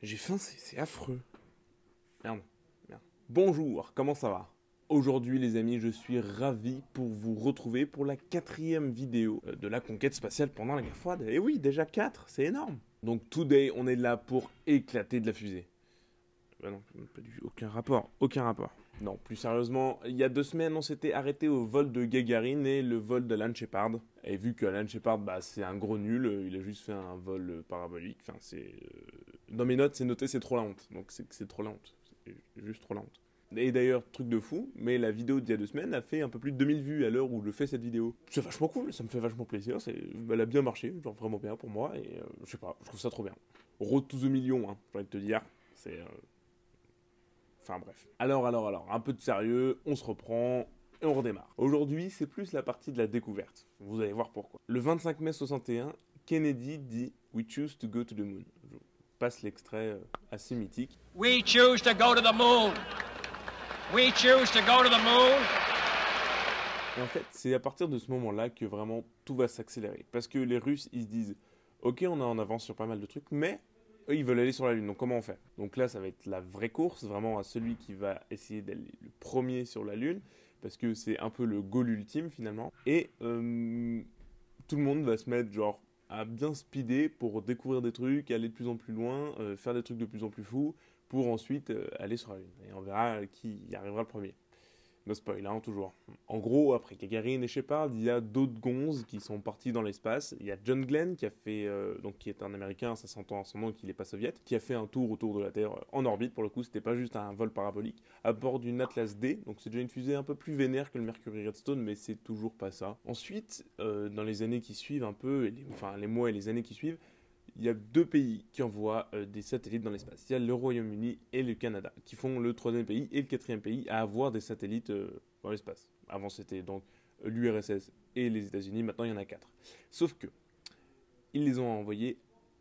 J'ai faim, c'est affreux. Merde, merde. Bonjour, comment ça va? Aujourd'hui les amis, je suis ravi pour vous retrouver pour la 4e vidéo de la conquête spatiale pendant la guerre froide. Et oui, déjà 4, c'est énorme. Donc today, on est là pour éclater de la fusée. Bah non, aucun rapport, aucun rapport. Non, plus sérieusement, il y a 2 semaines, on s'était arrêté au vol de Gagarine et le vol d'Alan Shepard. Et vu qu'Alan Shepard, bah, c'est un gros nul, il a juste fait un vol parabolique. Enfin, c'est... Dans mes notes, c'est noté, c'est trop la honte. Donc c'est trop la honte. C'est juste trop la honte. Et d'ailleurs, truc de fou, mais la vidéo d'il y a 2 semaines a fait un peu plus de 2000 vues à l'heure où je fais cette vidéo. C'est vachement cool, ça me fait vachement plaisir, elle a bien marché, genre vraiment bien pour moi, et je sais pas, je trouve ça trop bien. Road to the million, hein, j'ai envie de te dire, c'est... Enfin bref. Alors, un peu de sérieux, on se reprend et on redémarre. Aujourd'hui, c'est plus la partie de la découverte. Vous allez voir pourquoi. Le 25 mai 61, Kennedy dit We choose to go to the moon. Je passe l'extrait assez mythique. We choose to go to the moon. We choose to go to the moon. Et en fait, c'est à partir de ce moment-là que vraiment tout va s'accélérer. Parce que les Russes, ils se disent Ok, on est en avance sur pas mal de trucs, mais eux, ils veulent aller sur la Lune, donc comment on fait? Donc là, ça va être la vraie course, vraiment à celui qui va essayer d'aller le premier sur la Lune, parce que c'est un peu le goal ultime finalement. Et tout le monde va se mettre genre à bien speeder pour découvrir des trucs, aller de plus en plus loin, faire des trucs de plus en plus fous, pour ensuite aller sur la Lune. Et on verra qui y arrivera le premier. No spoil, hein, toujours. En gros, après Gagarine et Shepard, il y a d'autres gonzes qui sont partis dans l'espace. Il y a John Glenn qui a fait, donc qui est un Américain, ça s'entend en son nom qu'il n'est pas soviète, qui a fait un tour autour de la Terre en orbite. Pour le coup, c'était pas juste un vol parabolique à bord d'une Atlas D. Donc c'est déjà une fusée un peu plus vénère que le Mercury Redstone, mais c'est toujours pas ça. Ensuite, dans les années qui suivent un peu, enfin les mois et les années qui suivent, il y a 2 pays qui envoient des satellites dans l'espace. Il y a le Royaume-Uni et le Canada, qui font le 3e pays et le 4e pays à avoir des satellites dans l'espace. Avant, c'était donc l'URSS et les États-Unis. Maintenant, il y en a 4. Sauf que, ils les ont envoyés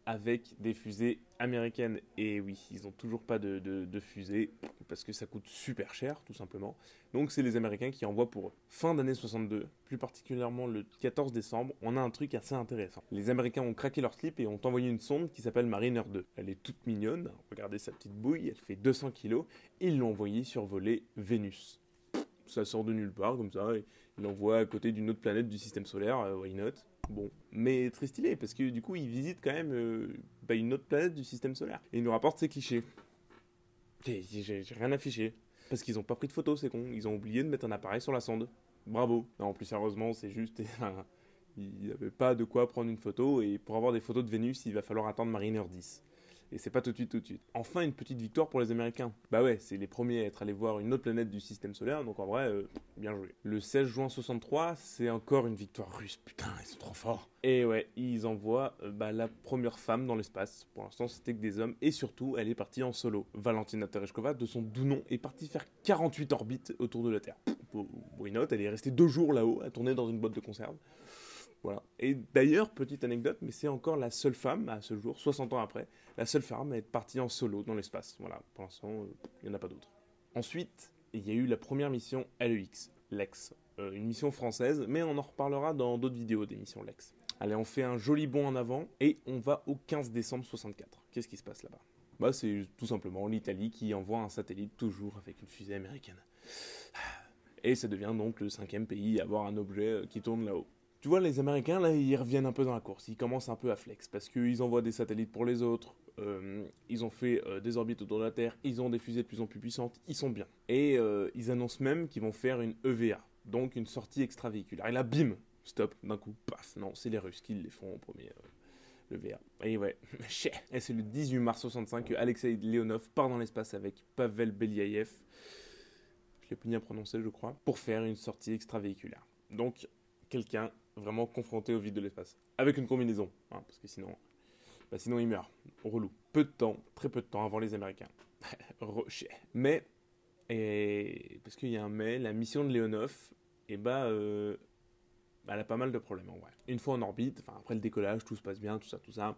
avec des fusées américaines. Et oui, ils n'ont toujours pas de fusée, parce que ça coûte super cher, tout simplement. Donc c'est les Américains qui envoient pour eux. Fin d'année 62, plus particulièrement le 14 décembre, on a un truc assez intéressant. Les Américains ont craqué leur slip et ont envoyé une sonde qui s'appelle Mariner 2. Elle est toute mignonne, regardez sa petite bouille, elle fait 200 kilos. Ils l'ont envoyée survoler Vénus. Ça sort de nulle part, comme ça, et ils l'envoient à côté d'une autre planète du système solaire, why not? Bon, mais très stylé, parce que du coup, ils visitent quand même une autre planète du système solaire. Et ils nous rapportent ces clichés. J'ai rien affiché. Parce qu'ils ont pas pris de photos, c'est con. Ils ont oublié de mettre un appareil sur la sonde. Bravo. Non, plus sérieusement, c'est juste... il n'y avait pas de quoi prendre une photo, et pour avoir des photos de Vénus, il va falloir attendre Mariner 10. Et c'est pas tout de suite, tout de suite. Enfin, une petite victoire pour les Américains. Bah ouais, c'est les premiers à être allés voir une autre planète du système solaire, donc en vrai, bien joué. Le 16 juin 63, c'est encore une victoire russe. Putain, ils sont trop forts. Et ouais, ils envoient la première femme dans l'espace. Pour l'instant, c'était que des hommes. Et surtout, elle est partie en solo. Valentina Tereshkova, de son doux nom, est partie faire 48 orbites autour de la Terre. Why not? Elle est restée 2 jours là-haut, à tourner dans une boîte de conserve. Voilà. Et d'ailleurs, petite anecdote, mais c'est encore la seule femme, à ce jour, 60 ans après, la seule femme à être partie en solo dans l'espace. Voilà, pour l'instant, il n'y en a pas d'autres. Ensuite, il y a eu la première mission LEX, Lex. Une mission française, mais on en reparlera dans d'autres vidéos des missions Lex. Allez, on fait un joli bond en avant, et on va au 15 décembre 64. Qu'est-ce qui se passe là-bas? Bah, c'est tout simplement l'Italie qui envoie un satellite, toujours avec une fusée américaine. Et ça devient donc le 5e pays à avoir un objet qui tourne là-haut. Tu vois, les Américains, là, ils reviennent un peu dans la course. Ils commencent un peu à flex parce qu'ils envoient des satellites pour les autres. Ils ont fait des orbites autour de la Terre. Ils ont des fusées de plus en plus puissantes. Ils sont bien. Et ils annoncent même qu'ils vont faire une EVA, donc une sortie extravéhiculaire. Et là, bim, stop, d'un coup, paf. Non, c'est les Russes qui les font en premier. L'EVA. Et ouais, et c'est le 18 mars 65 que Alexei Leonov part dans l'espace avec Pavel Beliaev. Je l'ai plus bien prononcé, je crois, pour faire une sortie extravéhiculaire. Donc, quelqu'un vraiment confronté au vide de l'espace. Avec une combinaison, hein, parce que sinon il meurt. Relou. Peu de temps, très peu de temps avant les Américains. Mais, parce qu'il y a un mais, la mission de Leonov, elle a pas mal de problèmes en vrai. Une fois en orbite, après le décollage, tout se passe bien, tout ça.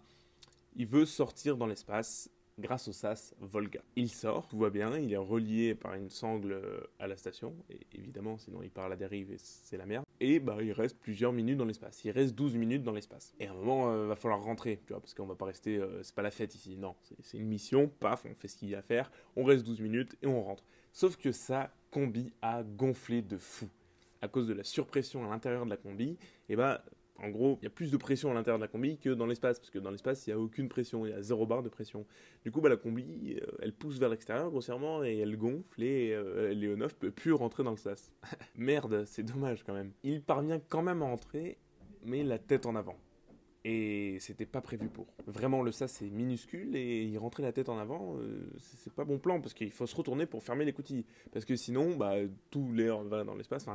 Il veut sortir dans l'espace grâce au SAS Volga. Il sort, tout va bien, il est relié par une sangle à la station, et évidemment, sinon il part à la dérive et c'est la merde. et il reste plusieurs minutes dans l'espace. Il reste 12 minutes dans l'espace. Et à un moment, va falloir rentrer, tu vois, parce qu'on va pas rester, c'est pas la fête ici, non, c'est une mission, paf, on fait ce qu'il y a à faire, on reste 12 minutes et on rentre. Sauf que sa combi a gonflé de fou. À cause de la surpression à l'intérieur de la combi, et en gros, il y a plus de pression à l'intérieur de la combi que dans l'espace, parce que dans l'espace, il n'y a aucune pression, il y a 0 barre de pression. Du coup, la combi, elle pousse vers l'extérieur grossièrement, et elle gonfle, et Leonov peut plus rentrer dans le sas. Merde, c'est dommage quand même. Il parvient quand même à entrer, mais la tête en avant. Et c'était pas prévu pour. Vraiment, le sas est minuscule, et y rentrer la tête en avant, c'est pas bon plan, parce qu'il faut se retourner pour fermer l'écoutille. Parce que sinon, tout l'air va dans l'espace,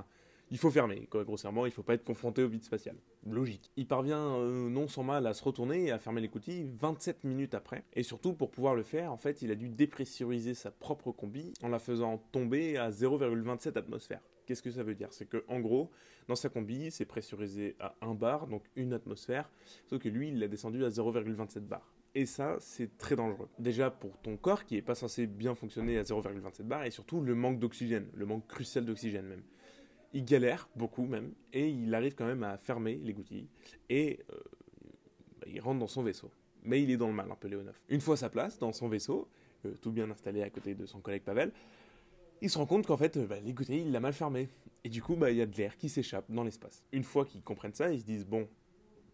il faut fermer, quoi, grossièrement, il ne faut pas être confronté au vide spatial. Logique. Il parvient non sans mal à se retourner et à fermer l'écoutille 27 minutes après. Et surtout, pour pouvoir le faire, en fait, il a dû dépressuriser sa propre combi en la faisant tomber à 0,27 atmosphères. Qu'est-ce que ça veut dire? C'est que, en gros, dans sa combi, c'est pressurisé à 1 bar, donc 1 atmosphère, sauf que lui, il l'a descendu à 0,27 bar. Et ça, c'est très dangereux. Déjà pour ton corps, qui n'est pas censé bien fonctionner à 0,27 bar, et surtout le manque d'oxygène, le manque crucial d'oxygène même. Il galère beaucoup même, et il arrive quand même à fermer l'écoutille, et il rentre dans son vaisseau. Mais il est dans le mal, un peu Leonov. Une fois à sa place, dans son vaisseau, tout bien installé à côté de son collègue Pavel, il se rend compte qu'en fait, l'écoutille, il l'a mal fermé. Et du coup, il y a de l'air qui s'échappe dans l'espace. Une fois qu'ils comprennent ça, ils se disent, bon,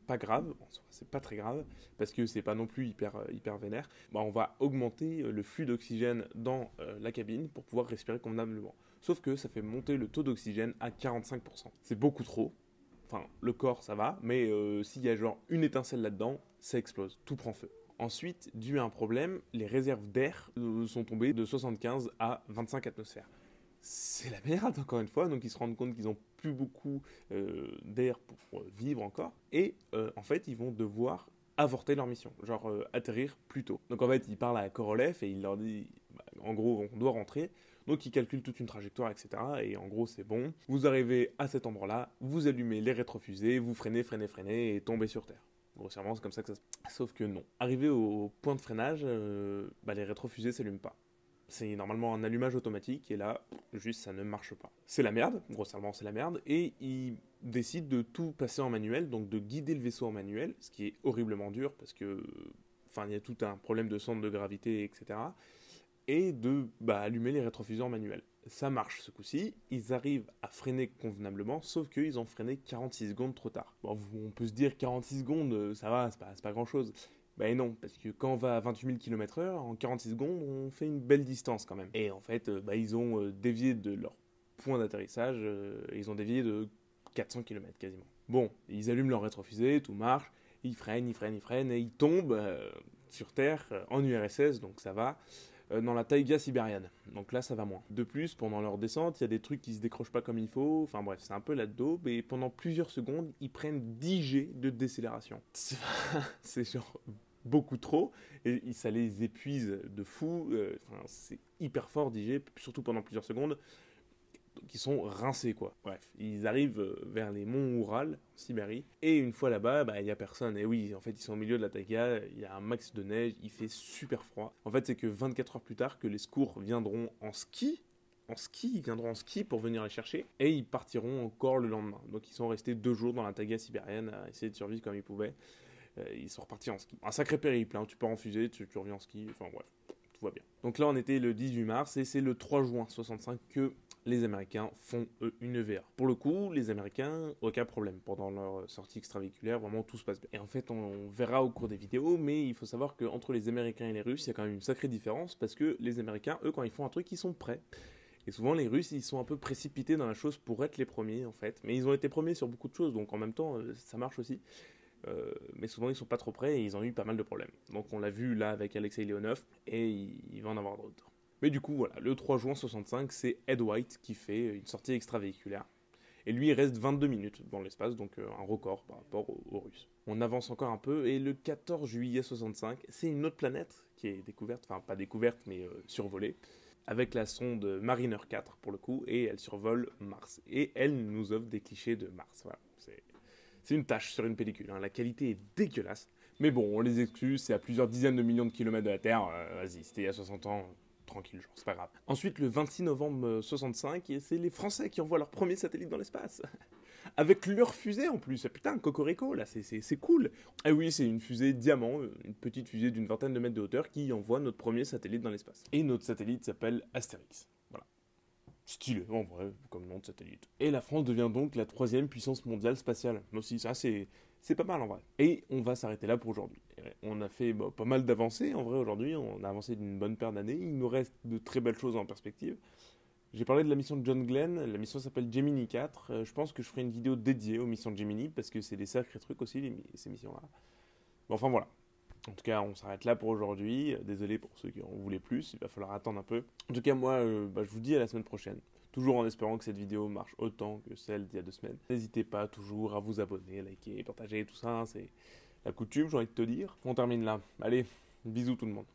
pas grave, c'est pas très grave, parce que c'est pas non plus hyper vénère, on va augmenter le flux d'oxygène dans la cabine pour pouvoir respirer convenablement. Sauf que ça fait monter le taux d'oxygène à 45%. C'est beaucoup trop. Enfin, le corps, ça va, mais s'il y a genre une étincelle là-dedans, ça explose, tout prend feu. Ensuite, dû à un problème, les réserves d'air sont tombées de 75 à 25 atmosphères. C'est la merde, encore une fois, donc ils se rendent compte qu'ils n'ont plus beaucoup d'air pour vivre encore, et en fait, ils vont devoir avorter leur mission, genre atterrir plus tôt. Donc en fait, ils parlent à Korolev et il leur dit, en gros, on doit rentrer. Donc ils calculent toute une trajectoire, etc. Et en gros, c'est bon. Vous arrivez à cet endroit-là, vous allumez les rétrofusées, vous freinez, et tombez sur Terre. Grossièrement, c'est comme ça que ça se passe. Sauf que non. Arrivé au point de freinage, les rétrofusées s'allument pas. C'est normalement un allumage automatique, et là, juste, ça ne marche pas. C'est la merde, grossièrement, c'est la merde, et ils décident de tout passer en manuel, donc de guider le vaisseau en manuel, ce qui est horriblement dur, parce que, il y a tout un problème de centre de gravité, etc., et de allumer les rétrofuseurs manuels. Ça marche ce coup-ci, ils arrivent à freiner convenablement, sauf qu'ils ont freiné 46 secondes trop tard. Bon, on peut se dire 46 secondes, ça va, c'est pas grand-chose. Non, parce que quand on va à 28 000 km/h, en 46 secondes, on fait une belle distance quand même. Et en fait, ils ont dévié de leur point d'atterrissage, ils ont dévié de 400 km quasiment. Bon, ils allument leur rétrofusée, tout marche, ils freinent, et ils tombent sur Terre en URSS, donc ça va, dans la taïga sibérienne. Donc là, ça va moins. De plus, pendant leur descente, il y a des trucs qui se décrochent pas comme il faut. Enfin bref, c'est un peu la daube. Et pendant plusieurs secondes, ils prennent 10 G de décélération. C'est genre beaucoup trop. Et ça les épuise de fou. C'est hyper fort 10 G, surtout pendant plusieurs secondes. Donc ils sont rincés, quoi. Bref, ils arrivent vers les monts Oural, en Sibérie, et une fois là-bas, il y a personne. Et oui, en fait, ils sont au milieu de la taïga, il y a un max de neige, il fait super froid. En fait, c'est que 24 heures plus tard que les secours viendront en ski, ils viendront en ski pour venir les chercher, et ils partiront encore le lendemain. Donc ils sont restés 2 jours dans la taïga sibérienne à essayer de survivre comme ils pouvaient. Ils sont repartis en ski. Un sacré périple, hein. Tu pars en fusée, tu reviens en ski, enfin bref, tout va bien. Donc là, on était le 18 mars, et c'est le 3 juin 65 que les Américains font une EVA. Pour le coup, les Américains, aucun problème. Pendant leur sortie extravéhiculaire, vraiment tout se passe bien. Et en fait, on verra au cours des vidéos, mais il faut savoir qu'entre les Américains et les Russes, il y a quand même une sacrée différence, parce que les Américains, eux, quand ils font un truc, ils sont prêts. Et souvent, les Russes, ils sont un peu précipités dans la chose pour être les premiers, en fait. Mais ils ont été premiers sur beaucoup de choses, donc en même temps, ça marche aussi. Mais souvent, ils sont pas trop prêts et ils ont eu pas mal de problèmes. Donc on l'a vu là avec Alexei Leonov, et il va en avoir d'autres. Mais du coup, voilà, le 3 juin 65, c'est Ed White qui fait une sortie extravéhiculaire. Et lui, il reste 22 minutes dans l'espace, donc un record par rapport aux Russes. On avance encore un peu, et le 14 juillet 65, c'est une autre planète qui est découverte, enfin pas découverte, mais survolée, avec la sonde Mariner 4 pour le coup, et elle survole Mars. Et elle nous offre des clichés de Mars, voilà. C'est une tache sur une pellicule, hein. La qualité est dégueulasse. Mais bon, on les excuse, c'est à plusieurs dizaines de millions de kilomètres de la Terre, vas-y, c'était il y a 60 ans... tranquille, genre, c'est pas grave. Ensuite, le 26 novembre 65, c'est les Français qui envoient leur premier satellite dans l'espace. avec leur fusée en plus. Ah, putain, Cocorico, là, c'est cool. Et oui, c'est une fusée Diamant, une petite fusée d'une vingtaine de mètres de hauteur qui envoie notre premier satellite dans l'espace. Et notre satellite s'appelle Astérix. Voilà. Stylé, en vrai, comme nom de satellite. Et la France devient donc la 3e puissance mondiale spatiale. Aussi, ça, c'est pas mal en vrai. Et on va s'arrêter là pour aujourd'hui. On a fait pas mal d'avancées en vrai aujourd'hui. On a avancé d'une bonne paire d'années. Il nous reste de très belles choses en perspective. J'ai parlé de la mission de John Glenn. La mission s'appelle Gemini 4. Je pense que je ferai une vidéo dédiée aux missions de Gemini parce que c'est des sacrés trucs aussi, ces missions-là. Bon, enfin voilà. En tout cas, on s'arrête là pour aujourd'hui. Désolé pour ceux qui en voulaient plus, il va falloir attendre un peu. En tout cas, moi, je vous dis à la semaine prochaine. Toujours en espérant que cette vidéo marche autant que celle d'il y a 2 semaines. N'hésitez pas toujours à vous abonner, liker, partager, tout ça. Hein, c'est la coutume, j'ai envie de te dire. On termine là. Allez, bisous tout le monde.